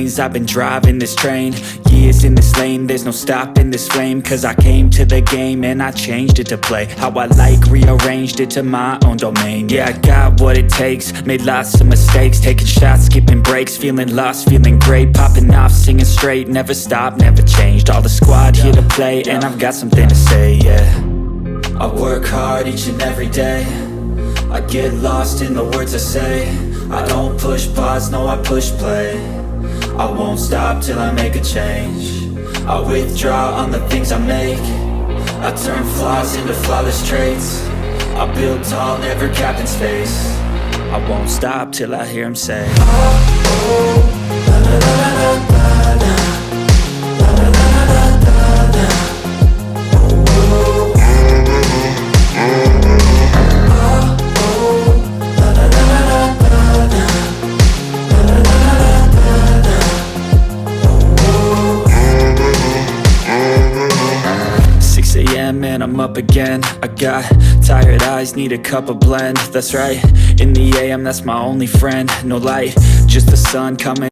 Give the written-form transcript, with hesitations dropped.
lanes, I've been driving this train. Years in this lane, there's no stopping this flame. Cause I came to the game and I changed it to play how I like, rearranged it to my own domain. Yeah, I got what it takes, made lots of mistakes, taking shots, skipping breaks, feeling lost, feeling great, popping off, singing straight, never stopped, never changed. All the squad here to play, and I've got something to say, yeah. I work hard each and every day, I get lost in the words I say. I don't push pause, no I push play. I won't stop till I make a change. I withdraw on the things I make. I turn flaws into flawless traits. I build tall, never capped in space. I won't stop till I hear him say, oh, oh, la la la la la la. And I'm up again. I got tired eyes, need a cup of blend. That's right, in the AM, that's my only friend. No light, just the sun coming